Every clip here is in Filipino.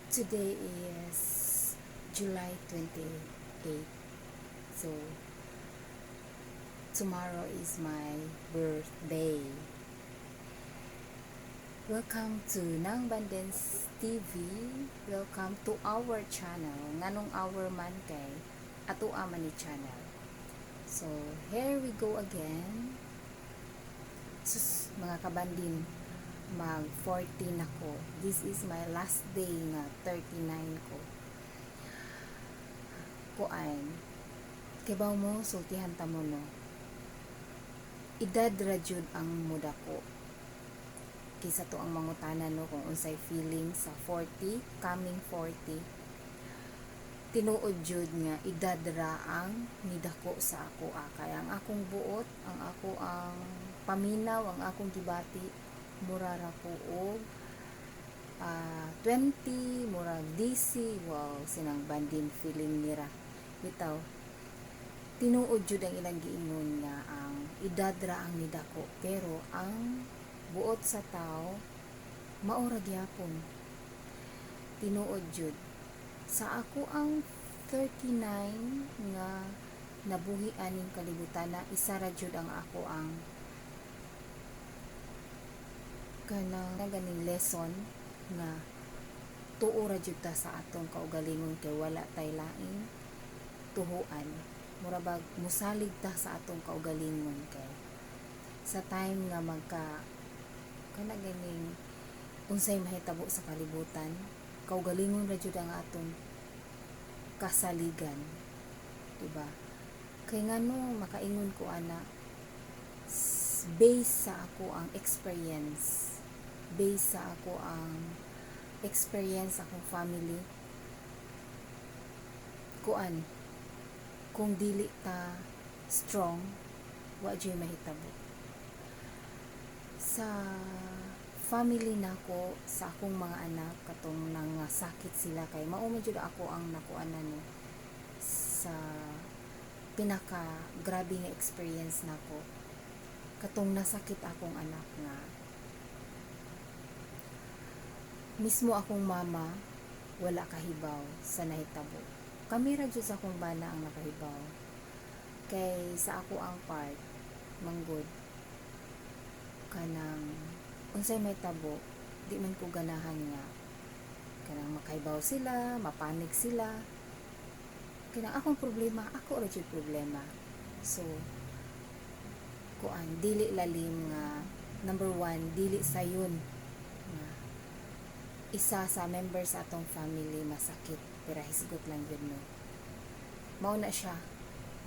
Today is July 28. So, tomorrow is my birthday. Welcome to Nang Bandens TV. Welcome to our channel. Nganong our man kay ato man ni channel. So, here we go again. Sus, mga kabandin, mag 14 ako. This is my last day nga 39 ko. Kuan. Kibaw mo, sultihan ta mo no. Edad ra jud ang muda ko. Kisa to ang mangutana no kung unsay feeling sa 40, coming 40. Tinuod jud nga edad ra ang nidako sa ako kay ang akong buot, ang ako ang paminaw, ang akong gibati mura ra ko og 20 mura DC. Wow, sinang bandin feeling nira bitaw. Tinuod jud ang ilang giingon nga ang edad ra ang nidako pero ang buot sa tao maura gyapon. Tinuod jud sa ako ang 39 nga nabuhi aning kalibutan na isa ra jud ang ako ang kanang ganing lesson nga tuo ra jud ta sa atong kaugalingon kay wala tay laing tuhuan. Murabag musalig ta sa atong kaugalingon kay sa time nga magka kana ganing unsay mahitabo sa kalibutan, kaugalingon ra jud ang atong kasaligan, diba? Kay ngano makaingon ko ana based sa ako ang experience, based sa ako ang experience akong family, kuan kung dili ta strong wa jud mahitabo sa family nako. Sa akong mga anak katong nang sakit sila kay mao man jud ako ang nakuanan no sa pinaka grabe nga experience nako katong nasakit akong anak nga mismo akong mama wala kahibaw sa nahitabo. Kami ra jud sa akong bana ang nakahibaw kay sa ako ang part manggod kanang unsay may tabo di man ko ganahan nga kanang makahibaw sila, mapanik sila. Kanang akong problema, ako ra jud problema. So kuan dili lalim nga number 1 dili sayon nga isa sa member sa atong family masakit pero hisgot lang yun no. Mao na siya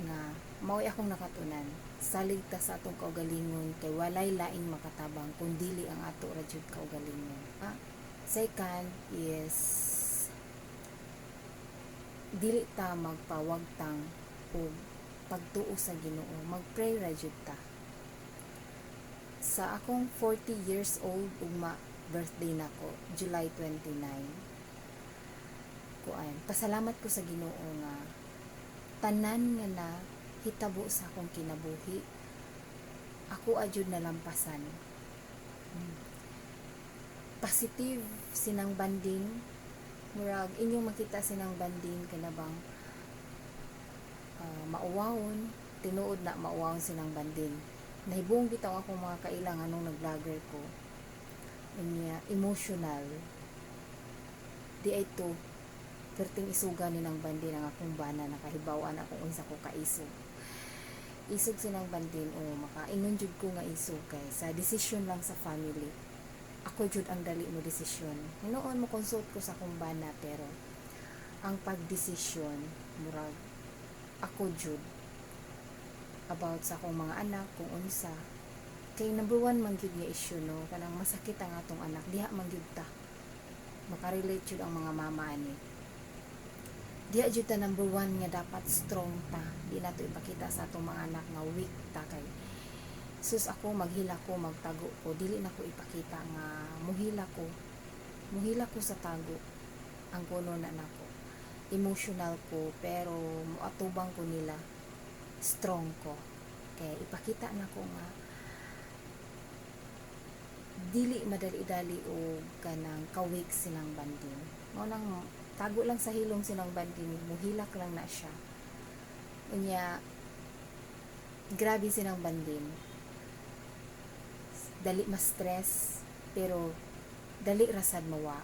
nga mao'y akong nakatunan salig ta sa atong kaugalingon kay walay laing makatabang kung dili ang ato ra jud kaugalingon. Second is dili ta magpawagtang og pagtuo sa Ginoo, magpray ra jud ta. Sa akong 40 years old ugma birthday nako July 29, kuan pasalamat ko sa Ginoo nga tanan nga na hitabo sa akong kinabuhi ako ajud nalampasan. Positive sinang banding murag inyong makita sinang banding kanabang mauwawon, tinuod na mauwawon sinang banding. Nahibuong bitaw akong mga kailang anong nag-vlogger ko niya emotional di ay to perting isuga ni ng bandin ang akong bana nakahibawan akong unsa ko kaisog sinang bandin o makaingon jud ko nga isog kay sa desisyon lang sa family ako jud ang dali mo desisyon. Noon mo consult ko sa akong bana pero ang pagdesisyon murag ako jud about sa akong mga anak kung unsa kay number 1 man jud nga issue no kanang masakit ang atong anak diha man jud ta makarelate jud ang mga mama ani. Diya jud ta number 1 nga dapat strong ta, di nato ipakita sa atong mga anak nga weak ta kay sus ako maghila ko magtago ko dili na ko ipakita nga muhila ko sa tago ang kuno na nako emotional ko pero muatubang ko nila strong ko kay ipakita na ko nga dili madali-dali o kanang kawik silang banding. mo nang tago lang sa hilong sinang banding, muhilak lang na siya. Unya, grabe sinang banding. Dali ma-stress, pero dali rasad mawa.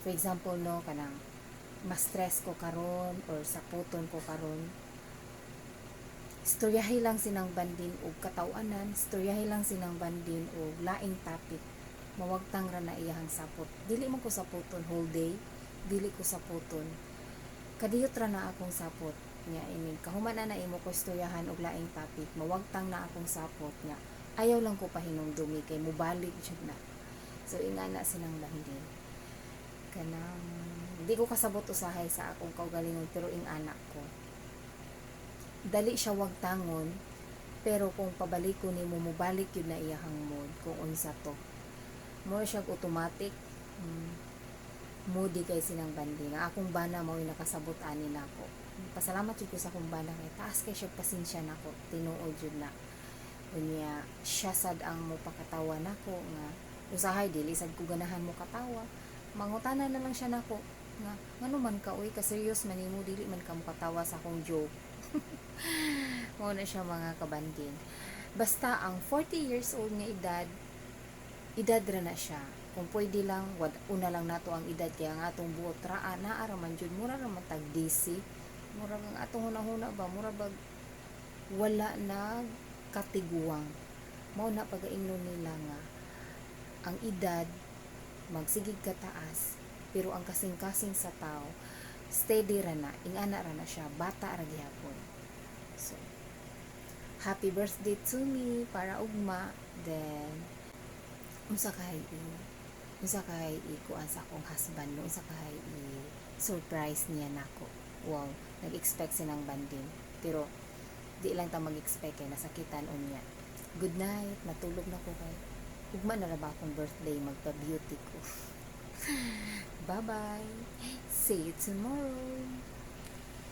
For example, no, kanang ma-stress ko karon or saputon ko karon, istoryahay lang sinang bandin og katawanan, istoryahay lang sinang bandin og laing topic, mawagtang ra na iyahang sapot. Dili man ko saputon whole day, dili ko saputon, kadiyot ra na akong sapot nya ini kahuman na imo ko istoryahan og laing topic, mawagtang na akong sapot nya ayaw lang ko pahinumdumi kay mubalik jud na. So ingana sinang bandin kanang di ko kasabot usahay sa akong kaugalingon, pero ing anak ko dali siya wagtangon, pero kung pabalik ko nimo mubalik yun na iyahang mood kung unsa to. More siya automatic moody kay sinang banding. Ang akong bana mao nakasabot ani nako. Pasalamat jud ko sa akong bana kay taas kay siya pasensya nako, tinuod jud na. Unya siya sad ang mo pakatawa nako nga usahay dili sad ko ganahan mo katawa. Mangutana na lang siya nako nga ngano man ka uy, ka serious man nimo, dili man ka mo katawa sa akong joke. Mao na siya mga kabanding. Basta ang 40 years old nga edad ra na siya. Kung pwede lang una lang nato ang edad, kaya nga atong buot ra naa ra man jud, mura ra man tag DC, mura ang atong hunahuna ba, mura bag wala na katiguang. Mao na pagaingnon nila nga ang edad magsigig kataas, pero ang kasing-kasing sa tao steady ra na, ingana ra na siya, bata ra gihapon. So happy birthday to me para ugma. Then unsa kay ikuan sa akong husband, unsa kay surprise niya nako. Wow, nag-expect sinang banding, pero di lang ta mag-expect kay nasakitan unya. Good night, natulog na ko kay ugma na ra ba akong birthday, magpa-beauty ko. Bye bye, see you tomorrow.